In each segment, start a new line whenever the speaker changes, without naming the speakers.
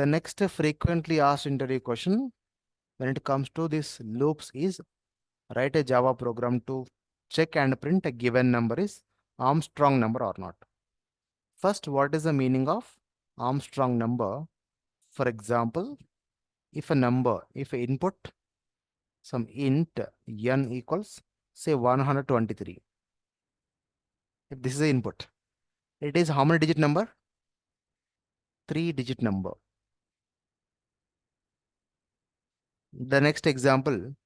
The next frequently asked interview question when it comes to this loops is write a Java program to check and print a given number is Armstrong number or not. First, what is the meaning of Armstrong number? For example, if input some int n equals say 123. If this is the input, it is how many digit number? 3-digit number. The next example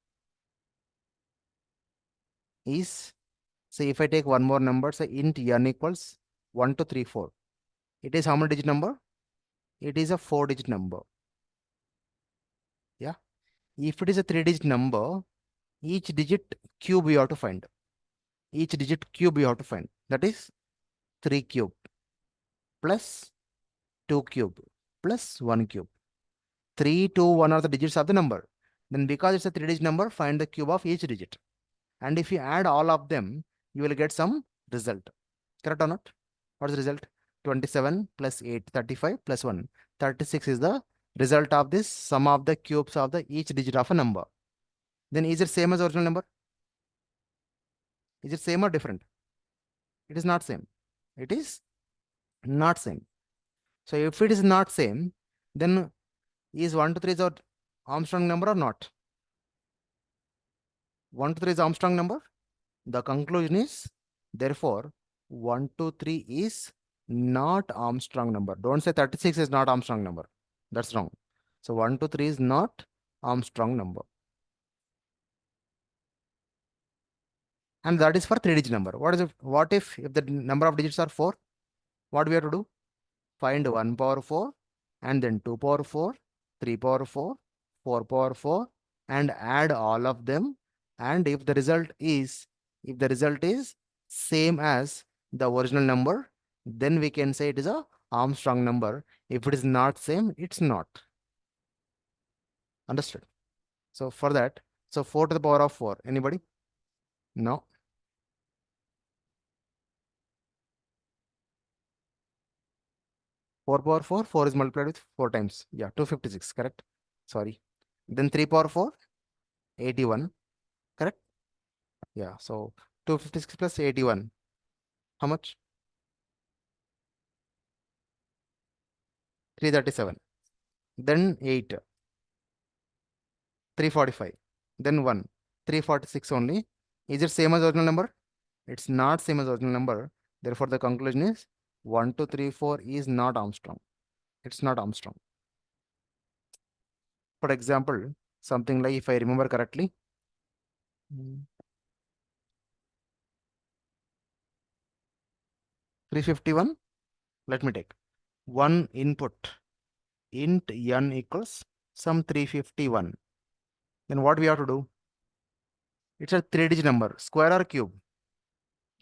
is, say if I take one more number, say int n equals 1 2 3 4. It is how many digit number? It is a 4-digit number. Yeah. If it is a 3-digit number, each digit cube you have to find. Each digit cube you have to find. That is 3 cube plus 2 cube plus 1 cube. 3, 2, 1 are the digits of the number. Then because it's a 3-digit number, find the cube of each digit. And if you add all of them, you will get some result. Correct or not? What is the result? 27 plus 8, 35 plus 1. 36 is the result of this sum of the cubes of the each digit of a number. Then is it same as original number? Is it same or different? It is not same. It is not same. So if it is not same, then is 1 to 3 is our Armstrong number or not? 1 to 3 is Armstrong number. The conclusion is, therefore, 1 to 3 is not Armstrong number. Don't say 36 is not Armstrong number. That's wrong. So 1 to 3 is not Armstrong number. And that is for 3-digit number. What if the number of digits are 4? What we have to do? Find 1 power 4 and then 2 power 4, 3 power 4, 4 power 4 and add all of them. And if the result is same as the original number, then we can say it is a Armstrong number. If it is not same, it's not. Understood? So for that, so 4 to the power of 4. Anybody? No. 4 power 4, 4 is multiplied with 4 times. Yeah, 256, correct? Sorry. Then 3 power 4, 81, correct? Yeah, so 256 plus 81. How much? 337. Then 8, 345. Then 1, 346 only. Is it same as original number? It's not same as original number. Therefore, the conclusion is 1, 2, 3, 4 is not Armstrong. It's not Armstrong. For example, something like, if I remember correctly, 351. Let me take one input. Int n equals some 351. Then what we have to do? It's a 3-digit number, square or cube?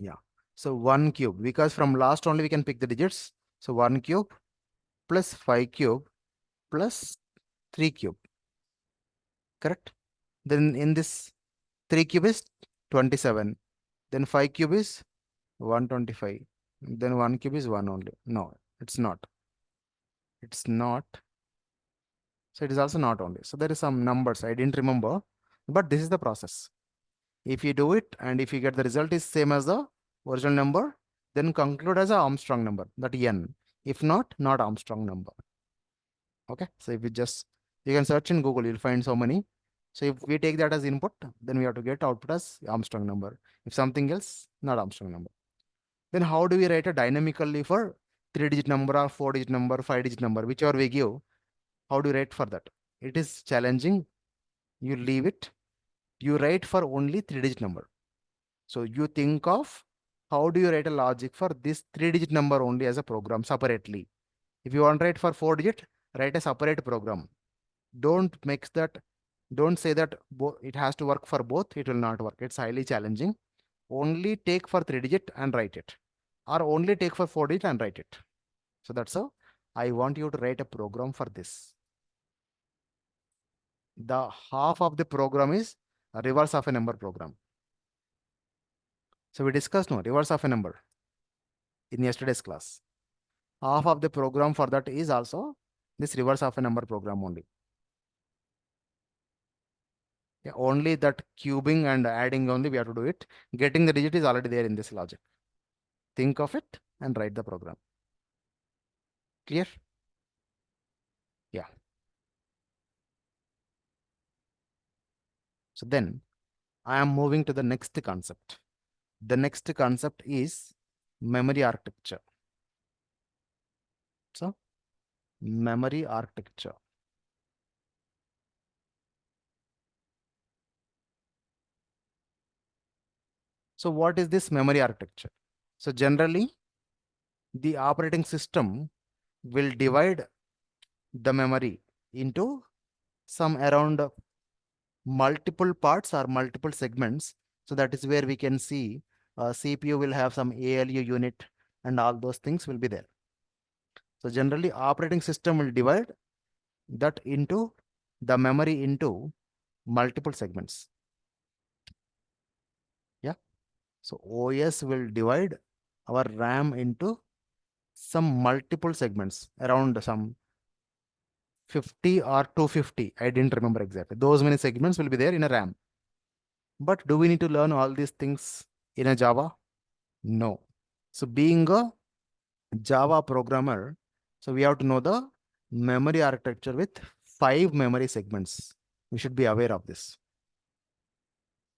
Yeah. So 1 cube, because from last only we can pick the digits. So 1 cube plus 5 cube plus 3 cube. Correct? Then in this 3 cube is 27. Then 5 cube is 125. Then 1 cube is 1 only. No, it's not. It's not. So it is also not only. So there is some numbers I didn't remember, but this is the process. If you do it and if you get the result is same as the original number, then conclude as a Armstrong number, that n. If not, not Armstrong number. Okay. So if you can search in Google, you'll find so many. So if we take that as input, then we have to get output as Armstrong number. If something else, not Armstrong number. Then how do we write a dynamically for 3-digit number or 4-digit number, 5-digit number, whichever we give? How do you write for that? It is challenging. You leave it. You write for only 3-digit number. So you think of how do you write a logic for this 3-digit number only as a program separately. If you want to write for 4-digit, write a separate program. Don't say that it has to work for both. It will not work. It's highly challenging. Only take for 3-digit and write it, or only take for 4-digit and write it. So that's how I want you to write a program for this. The half of the program is a reverse of a number program. So we discussed reverse of a number in yesterday's class. Half of the program for that is also this reverse of a number program only. Yeah, only that cubing and adding only we have to do it. Getting the digit is already there in this logic. Think of it and write the program. Clear? Yeah. So then I am moving to the next concept. The next concept is memory architecture. So memory architecture. So what is this memory architecture? So generally, the operating system will divide the memory into some around multiple parts or multiple segments. So that is where we can see CPU will have some ALU unit and all those things will be there. So generally operating system will divide that into the memory into multiple segments. Yeah. So OS will divide our RAM into some multiple segments around some 50 or 250. I didn't remember exactly. Those many segments will be there in a RAM. But do we need to learn all these things in a Java? No. So being a Java programmer, so we have to know the memory architecture with 5 memory segments. We should be aware of this.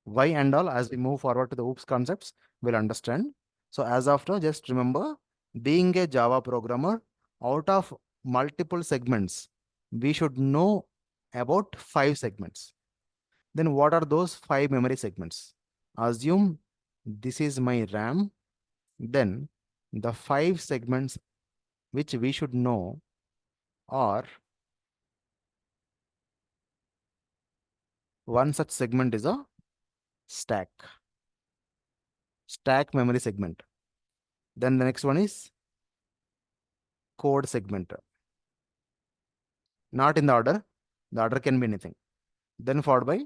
Why and all, as we move forward to the OOPS concepts, we'll understand. So as of now, just remember, being a Java programmer, out of multiple segments, we should know about 5 segments. Then what are those 5 memory segments? Assume this is my RAM. Then the 5 segments which we should know are, one such segment is a stack. Stack memory segment. Then the next one is code segment. Not in the order. The order can be anything. Then followed by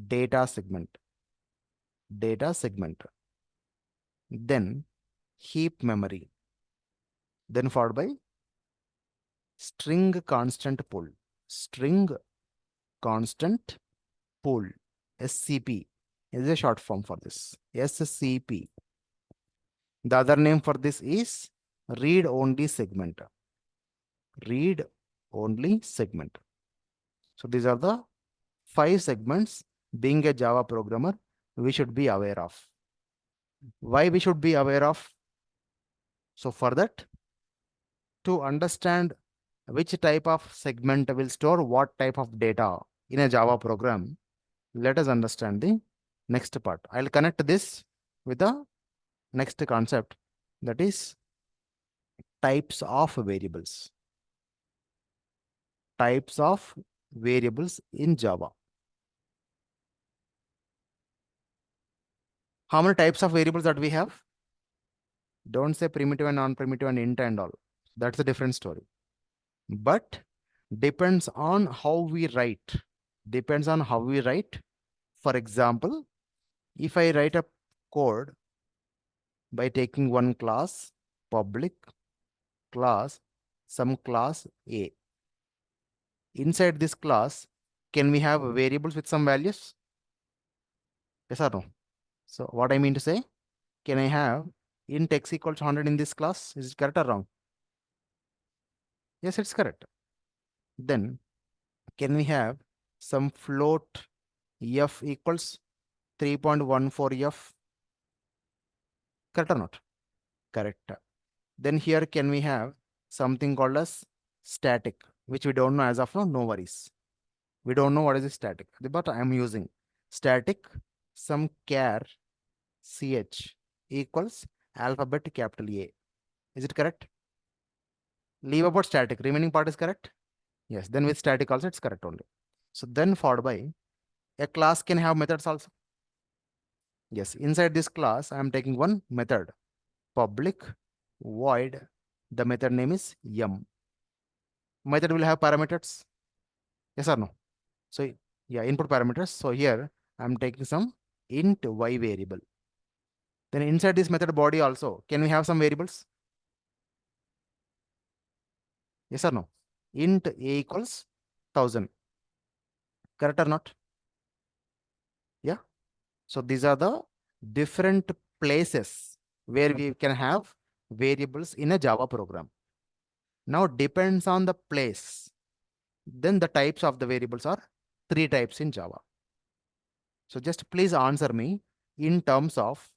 data segment. Data segment. Then heap memory. Then followed by string constant pool. String constant pool. SCP is a short form for this. SCP. The other name for this is read only segment. Read only segment. So these are the 5 segments being a Java programmer we should be aware of. Why we should be aware of? So for that, to understand which type of segment will store what type of data in a Java program, let us understand the next part. I'll connect this with the next concept, that is types of variables. Types of variables in Java. How many types of variables that we have? Don't say primitive and non-primitive and int and all. That's a different story. But depends on how we write. Depends on how we write. For example, if I write a code by taking one class, public class, some class A. Inside this class, can we have variables with some values? Yes or no? So what I mean to say, can I have int x equals 100 in this class? Is it correct or wrong? Yes, it's correct. Then can we have some float f equals 3.14 f? Correct or not? Correct. Then here can we have something called as static, which we don't know as of now, no worries. We don't know what is static, but I am using static some char ch equals alphabet capital A. Is it correct? Leave about static. Remaining part is correct? Yes. Then with static also it's correct only. So then followed by a class can have methods also. Yes. Inside this class, I am taking one method. Public void. The method name is yum. Method will have parameters. Yes or no? So yeah, input parameters. So here I'm taking some int y variable. Then inside this method body also, can we have some variables? Yes or no? int a equals 1000. Correct or not? Yeah. So these are the different places where we can have variables in a Java program. Now depends on the place. Then the types of the variables are three types in Java. So just please answer me in terms of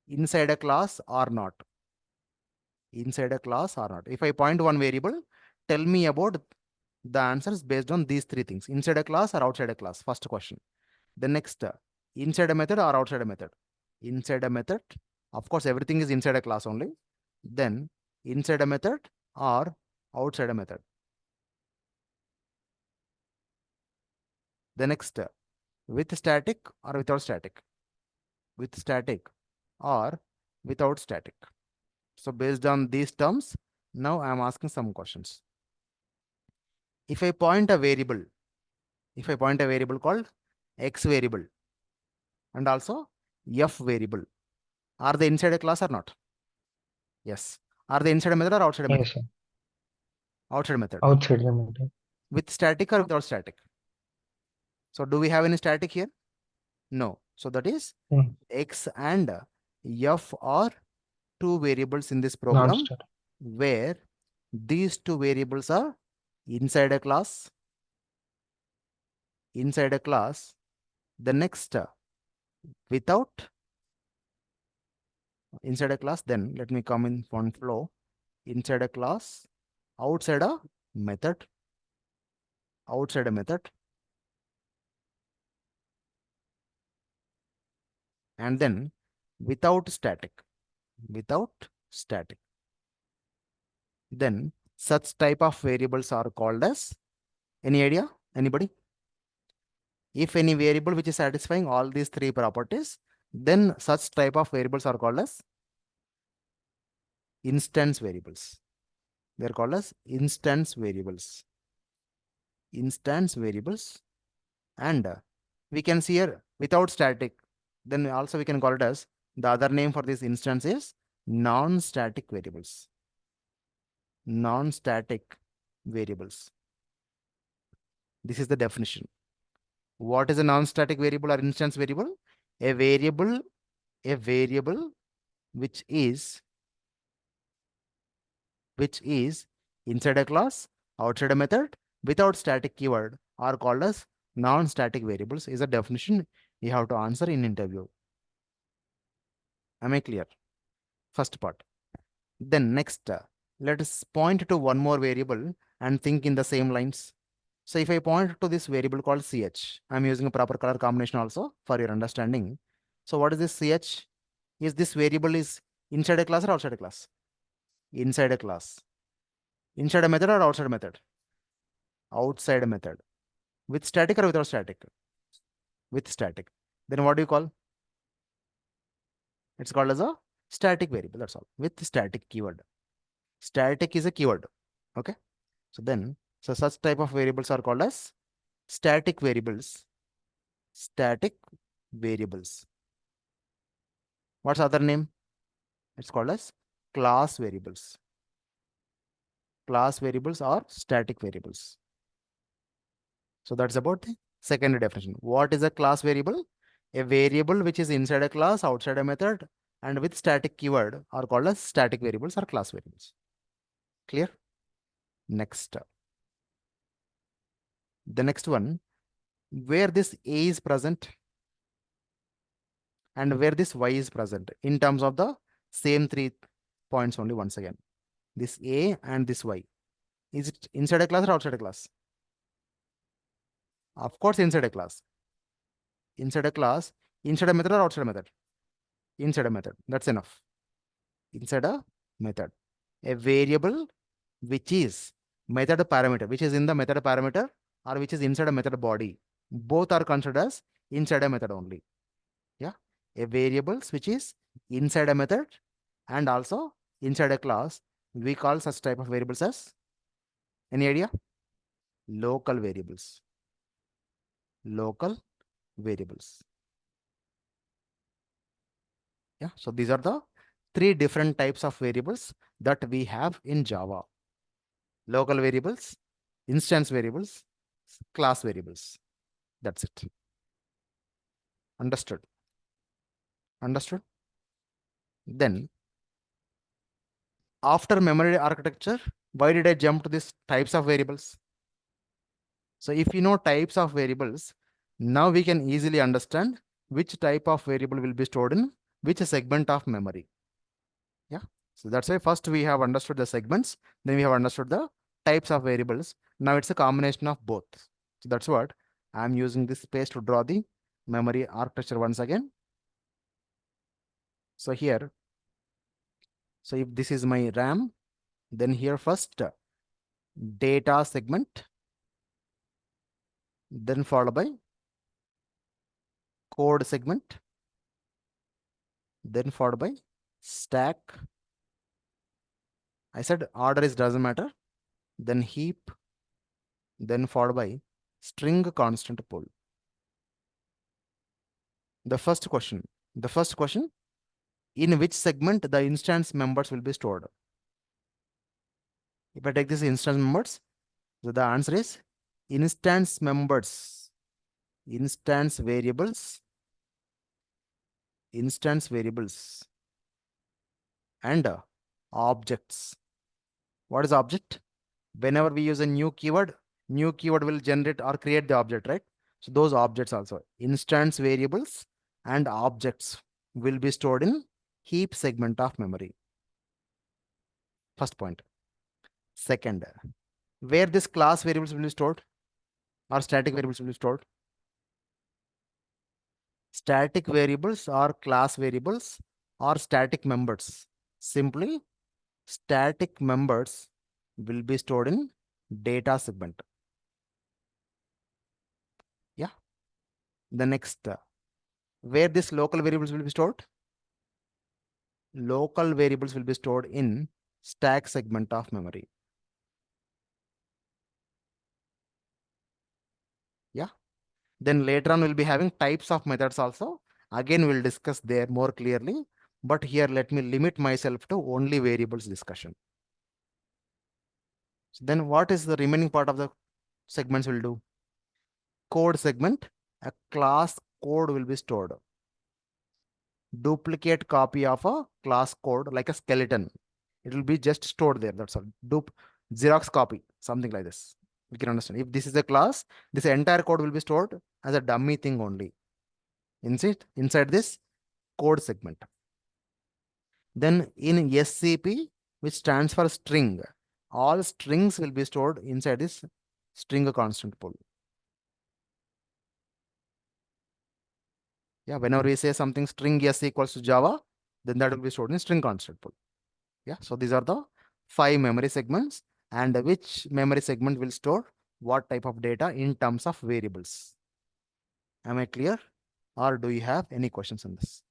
inside a class or not. Inside a class or not. If I point one variable, tell me about the answers based on these three things. Inside a class or outside a class? First question. The next, inside a method or outside a method? Inside a method. Of course, everything is inside a class only. Then inside a method or outside a method. The next, with static or without static? With static or without static? So based on these terms, now I am asking some questions. If I point a variable, if I point a variable called x variable and also f variable, are they inside a class or not? Yes. Are they inside a method or outside a method?
Yes, sir.
Outside method.
Outside the method.
With static or without static? So do we have any static here? No. So that is
Hmm.
x and f are two variables in this program
Non-static.
where these two variables are inside a class, inside a class. The next, without inside a class, then let me come in one flow. Inside a class, outside a method, outside a method, and then without static, without static. Then such type of variables are called as, any idea? Anybody? If any variable which is satisfying all these three properties, then such type of variables are called as instance variables. They are called as instance variables. Instance variables. And we can see here without static, then also we can call it as, the other name for this instance is non-static variables. Non-static variables. This is the definition. What is a non-static variable or instance variable? A variable which is inside a class, outside a method, without static keyword are called as non-static variables is a definition you have to answer in interview. Am I clear? First part. Then next, let us point to one more variable and think in the same lines. So if I point to this variable called ch, I'm using a proper color combination also for your understanding. So what is this ch? Is this variable is inside a class or outside a class? Inside a class. Inside a method or outside a method? Outside a method. With static or without static? With static. Then what do you call? It's called as a static variable. That's all. With static keyword. Static is a keyword. Okay. So then, so such type of variables are called as static variables. Static variables. What's other name? It's called as class variables. Class variables are static variables. So that's about the second definition. What is a class variable? A variable which is inside a class, outside a method, and with static keyword are called as static variables or class variables. Clear? Next. The next one, where this A is present and where this Y is present in terms of the same 3 points only once again. This A and this Y. Is it inside a class or outside a class? Of course, inside a class. Inside a class, inside a method or outside a method? Inside a method. That's enough. Inside a method. A variable which is method parameter, which is in the method parameter or which is inside a method body. Both are considered as inside a method only. Yeah. A variables which is inside a method and also inside a class. We call such type of variables as, any idea? Local variables. Local variables. Yeah. So these are the three different types of variables that we have in Java. local variables, instance variables, class variables. That's it. Understood? Understood? Then after memory architecture, why did I jump to these types of variables? So if you know types of variables, now we can easily understand which type of variable will be stored in which segment of memory. Yeah. So that's why first we have understood the segments, then we have understood the types of variables. Now it's a combination of both. So that's what I'm using this space to draw the memory architecture once again. So here, so if this is my RAM, then here first data segment, then followed by code segment, then followed by stack. I said order is doesn't matter. Then heap, then followed by string constant pool. The first question, in which segment the instance members will be stored? If I take this instance members, so the answer is instance members, instance variables, and objects. What is object? Whenever we use a new keyword will generate or create the object, right? So those objects also, instance variables and objects will be stored in heap segment of memory. First point. Second, where this class variables will be stored or static variables will be stored? Static variables or class variables or static members. Simply, static members will be stored in data segment. Yeah. The next, where this local variables will be stored? Local variables will be stored in stack segment of memory. Yeah. Then later on we'll be having types of methods also. Again, we'll discuss there more clearly. But here, let me limit myself to only variables discussion. So then what is the remaining part of the segments will do? Code segment, a class code will be stored. Duplicate copy of a class code like a skeleton. It will be just stored there. That's all. Xerox copy, something like this. We can understand. If this is a class, this entire code will be stored as a dummy thing only. Inside this code segment. Then in SCP, which stands for string, all strings will be stored inside this string constant pool. Yeah, whenever we say something string S equals to Java, then that will be stored in string constant pool. Yeah, so these are the 5 memory segments, and which memory segment will store what type of data in terms of variables. Am I clear? Or do you have any questions on this?